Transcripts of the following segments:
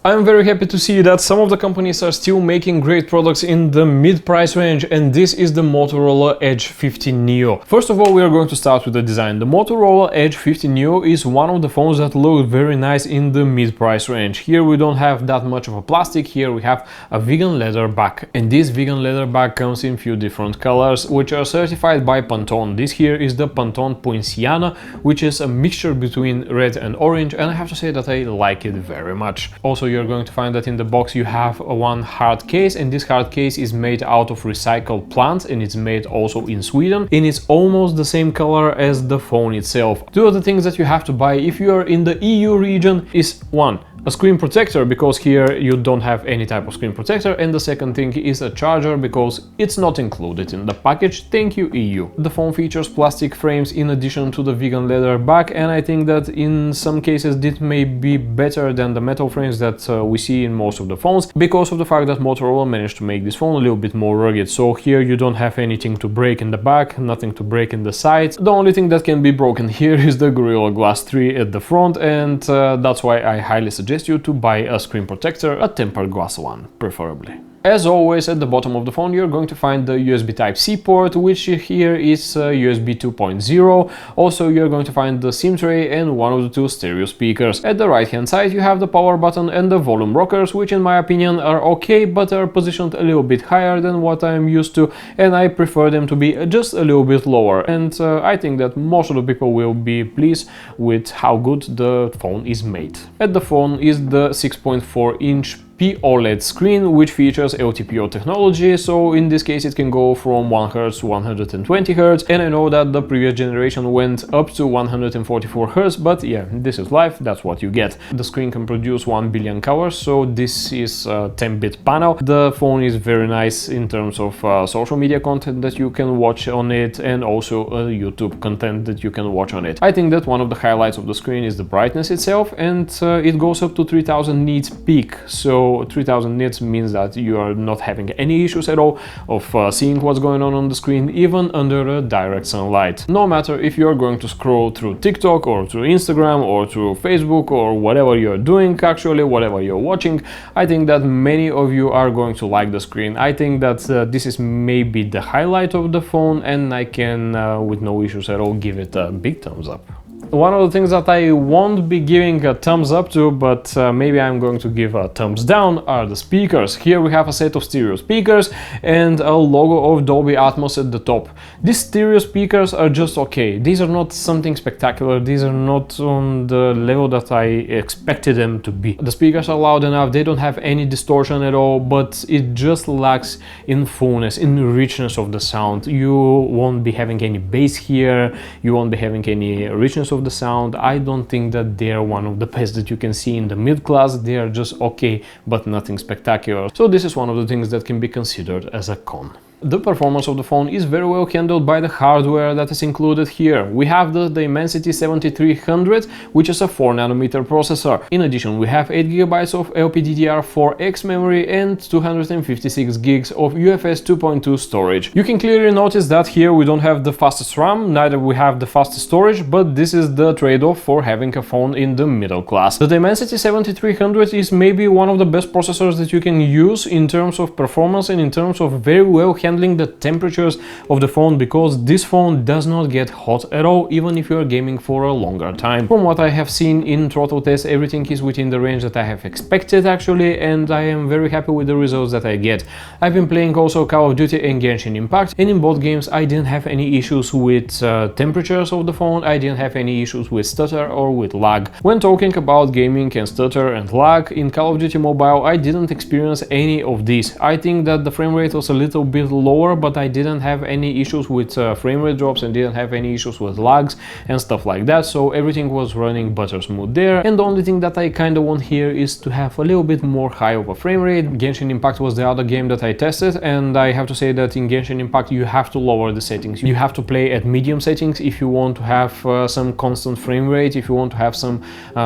I'm very happy to see that some of the companies are still making great products in the mid-price range, and this is the Motorola Edge 50 Neo. First of all, we are going to start with the design. The Motorola Edge 50 Neo is one of the phones that look very nice in the mid-price range. Here we don't have that much of a plastic, here we have a vegan leather back. And this vegan leather back comes in few different colors, which are certified by Pantone. This here is the Pantone Poinciana, which is a mixture between red and orange, and I have to say that I like it very much. Also, you're going to find that in the box you have one hard case, and this hard case is made out of recycled plants, and it's made also in Sweden, and it's almost the same color as the phone itself. Two of the things that you have to buy if you are in the EU region is one, a screen protector, because here you don't have any type of screen protector, and the second thing is a charger, because it's not included in the package. Thank you, EU. The phone features plastic frames in addition to the vegan leather back, and I think that in some cases this may be better than the metal frames that we see in most of the phones, because of the fact that Motorola managed to make this phone a little bit more rugged. So here you don't have anything to break in the back, nothing to break in the sides. The only thing that can be broken here is the Gorilla Glass 3 at the front, and that's why I highly suggest you to buy a screen protector, a tempered glass one, preferably. As always, at the bottom of the phone you're going to find the USB Type-C port, which here is USB 2.0. Also, you're going to find the SIM tray and one of the two stereo speakers. At the right hand side you have the power button and the volume rockers, which in my opinion are okay, but are positioned a little bit higher than what I'm used to, and I prefer them to be just a little bit lower. And I think that most of the people will be pleased with how good the phone is made. At the phone is the 6.4-inch OLED screen, which features LTPO technology, so in this case it can go from 1 Hz to 120 Hz, and I know that the previous generation went up to 144 Hz, but yeah, this is life, that's what you get. The screen can produce 1 billion colors, so this is a 10-bit panel. The phone is very nice in terms of social media content that you can watch on it, and also YouTube content that you can watch on it. I think that one of the highlights of the screen is the brightness itself, and it goes up to 3000 nits peak, so 3000 nits means that you are not having any issues at all of seeing what's going on the screen, even under direct sunlight. No matter if you're going to scroll through TikTok or through Instagram or through Facebook or whatever you're doing, actually whatever you're watching, I think that many of you are going to like the screen. I think that this is maybe the highlight of the phone, and I can with no issues at all give it a big thumbs up. One of the things that I won't be giving a thumbs up to, but maybe I'm going to give a thumbs down, are the speakers. Here we have a set of stereo speakers and a logo of Dolby Atmos at the top. These stereo speakers are just okay. These are not something spectacular. These are not on the level that I expected them to be. The speakers are loud enough, they don't have any distortion at all, but it just lacks in fullness, in richness of the sound. You won't be having any bass here, you won't be having any richness of the sound. I don't think that they are one of the best that you can see in the mid-class. They are just okay, but nothing spectacular. So this is one of the things that can be considered as a con. The performance of the phone is very well handled by the hardware that is included here. We have the Dimensity 7300, which is a 4nm processor. In addition, we have 8GB of LPDDR4X memory and 256GB of UFS 2.2 storage. You can clearly notice that here we don't have the fastest RAM, neither we have the fastest storage, but this is the trade-off for having a phone in the middle class. The Dimensity 7300 is maybe one of the best processors that you can use in terms of performance and in terms of very well handling the temperatures of the phone, because this phone does not get hot at all, even if you are gaming for a longer time. From what I have seen in throttle tests, everything is within the range that I have expected actually, and I am very happy with the results that I get. I've been playing also Call of Duty and Genshin Impact, and in both games I didn't have any issues with temperatures of the phone, I didn't have any issues with stutter or with lag. When talking about gaming and stutter and lag, in Call of Duty Mobile I didn't experience any of these. I think that the frame rate was a little bit lower, but I didn't have any issues with frame rate drops and didn't have any issues with lags and stuff like that, so everything was running butter smooth there. And the only thing that I kind of want here is to have a little bit more high of a frame rate. Genshin Impact was the other game that I tested, and I have to say that in Genshin Impact you have to lower the settings. You have to play at medium settings if you want to have some constant frame rate, if you want to have some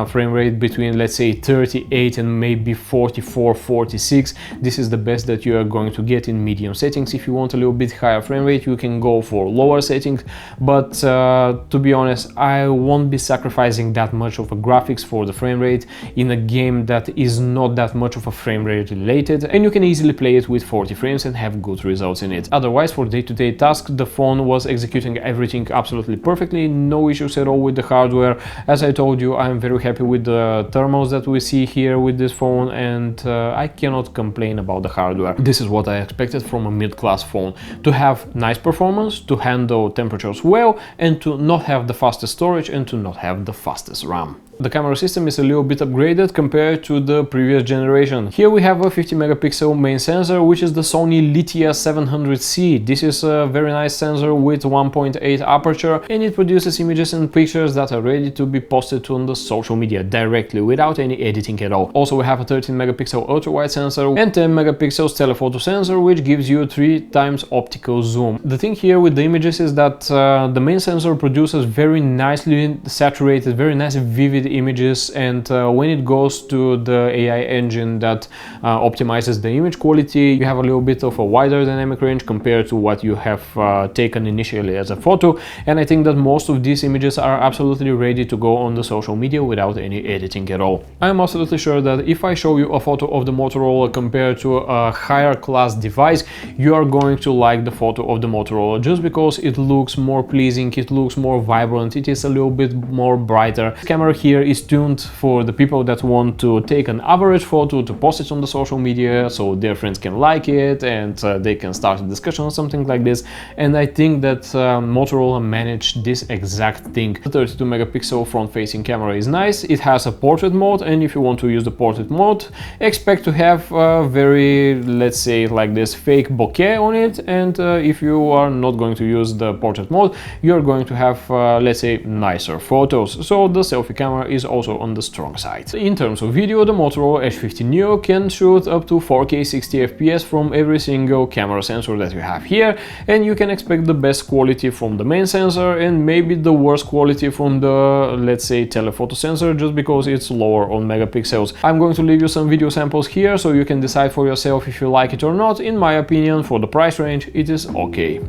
frame rate between, let's say, 38 and maybe 44, 46. This is the best that you are going to get in medium settings. If you want a little bit higher frame rate, you can go for lower settings, but to be honest, I won't be sacrificing that much of a graphics for the frame rate in a game that is not that much of a frame rate related, and you can easily play it with 40 frames and have good results in it. Otherwise, for day-to-day tasks, the phone was executing everything absolutely perfectly, no issues at all with the hardware. As I told you, I'm very happy with the thermals that we see here with this phone, and I cannot complain about the hardware. This is what I expected from a mid-class phone: to have nice performance, to handle temperatures well, and to not have the fastest storage and to not have the fastest RAM. The camera system is a little bit upgraded compared to the previous generation. Here we have a 50 megapixel main sensor, which is the Sony Lithia 700C. This is a very nice sensor with 1.8 aperture, and it produces images and pictures that are ready to be posted on the social media directly without any editing at all. Also, we have a 13 megapixel ultra-wide sensor and 10 megapixels telephoto sensor, which gives you 3 times optical zoom. The thing here with the images is that the main sensor produces very nicely saturated, very nice vivid images, and when it goes to the AI engine that optimizes the image quality, you have a little bit of a wider dynamic range compared to what you have taken initially as a photo, and I think that most of these images are absolutely ready to go on the social media without any editing at all. I am absolutely sure that if I show you a photo of the Motorola compared to a higher class device, you are going to like the photo of the Motorola just because it looks more pleasing, it looks more vibrant, it is a little bit more brighter. The camera here is tuned for the people that want to take an average photo to post it on the social media so their friends can like it and they can start a discussion or something like this, and I think that Motorola managed this exact thing. The 32 megapixel front-facing camera is nice, it has a portrait mode, and if you want to use the portrait mode, expect to have a very, let's say like this, fake bokeh on it, and if you are not going to use the portrait mode, you're going to have let's say nicer photos, so the selfie camera is also on the strong side. In terms of video, the Motorola Edge 50 Neo can shoot up to 4K 60 FPS from every single camera sensor that you have here, and you can expect the best quality from the main sensor and maybe the worst quality from the, let's say, telephoto sensor, just because it's lower on megapixels. I'm going to leave you some video samples here so you can decide for yourself if you like it or not. In my opinion, for the price range, it is okay.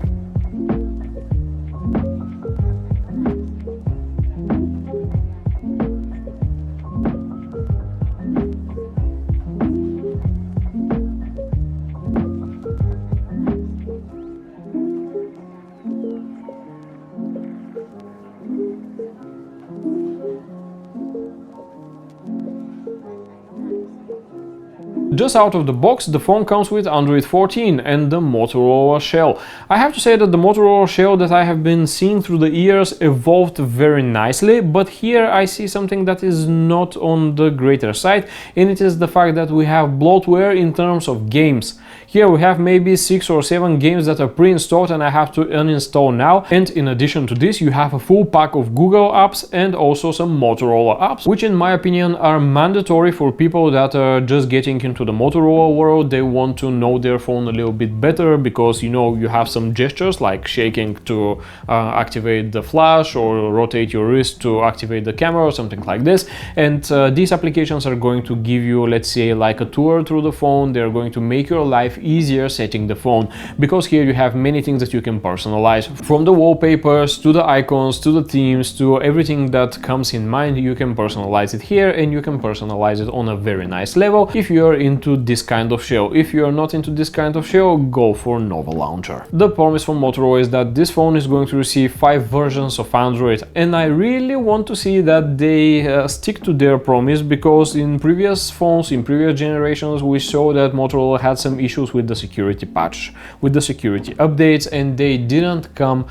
Just out of the box, the phone comes with Android 14 and the Motorola shell. I have to say that the Motorola shell that I have been seeing through the years evolved very nicely, but here I see something that is not on the greater side, and it is the fact that we have bloatware in terms of games. Here we have maybe 6 or 7 games that are pre-installed and I have to uninstall now, and in addition to this you have a full pack of Google apps and also some Motorola apps, which in my opinion are mandatory for people that are just getting into the Motorola world. They want to know their phone a little bit better because, you know, you have some gestures like shaking to activate the flash or rotate your wrist to activate the camera or something like this, and these applications are going to give you, let's say, like a tour through the phone. They're going to make your life easier setting the phone, because here you have many things that you can personalize, from the wallpapers to the icons to the themes to everything that comes in mind. You can personalize it here, and you can personalize it on a very nice level if you're into this kind of shell. If you're not into this kind of shell, go for Nova Launcher. The promise from Motorola is that this phone is going to receive 5 versions of Android, and I really want to see that they stick to their promise, because in previous phones, in previous generations, we saw that Motorola had some issues with the security patch, with the security updates, and they didn't come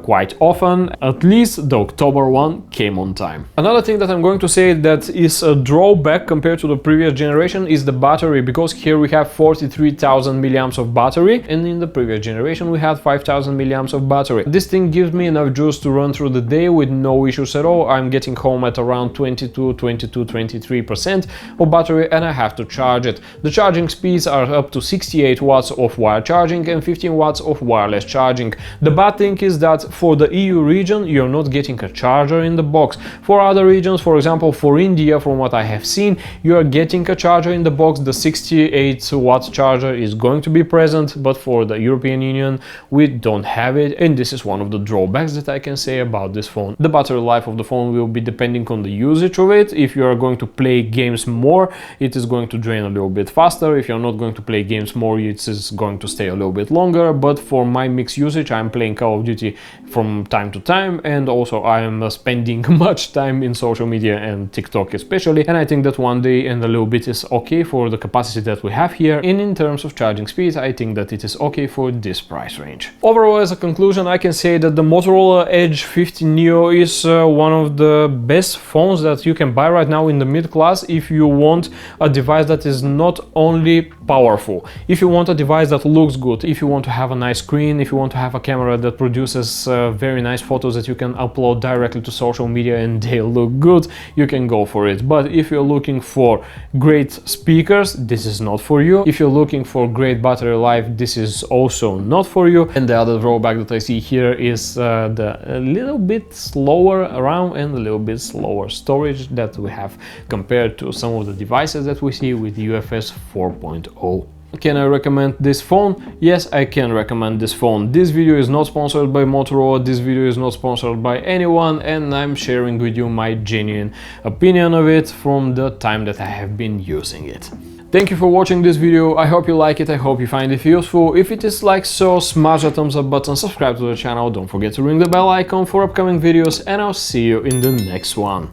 quite often. At least the October one came on time. Another thing that I'm going to say that is a drawback compared to the previous generation is the battery, because here we have 43,000 milliamps of battery, and in the previous generation we had 5,000 milliamps of battery. This thing gives me enough juice to run through the day with no issues at all. I'm getting home at around 23% of battery, and I have to charge it. The charging speeds are up to 68 watts of wire charging and 15 watts of wireless charging. The bad thing is that for the EU region you're not getting a charger in the box. For other regions, for example for India, from what I have seen, you are getting a charger in the box, box the 68 watt charger is going to be present, but for the European Union we don't have it, and this is one of the drawbacks that I can say about this phone. The battery life of the phone will be depending on the usage of it. If you are going to play games more, it is going to drain a little bit faster. If you're not going to play games more, it is going to stay a little bit longer. But for my mixed usage, I'm playing Call of Duty from time to time, and also I am spending much time in social media and TikTok especially, and I think that 1 day and a little bit is okay for the capacity that we have here. And in terms of charging speed, I think that it is okay for this price range. Overall, as a conclusion, I can say that the Motorola Edge 15 Neo is one of the best phones that you can buy right now in the mid-class if you want a device that is not only powerful, if you want a device that looks good, if you want to have a nice screen, if you want to have a camera that produces very nice photos that you can upload directly to social media and they look good, you can go for it. But if you're looking for great speakers, this is not for you. If you're looking for great battery life, this is also not for you. And the other drawback that I see here is the a little bit slower RAM and a little bit slower storage that we have compared to some of the devices that we see with UFS 4.0. Can I recommend this phone? Yes, I can recommend this phone. This video is not sponsored by Motorola, this video is not sponsored by anyone, and I'm sharing with you my genuine opinion of it from the time that I have been using it. Thank you for watching this video. I hope you like it, I hope you find it useful. If it is like so, smash the thumbs up button, subscribe to the channel, don't forget to ring the bell icon for upcoming videos, and I'll see you in the next one.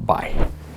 Bye.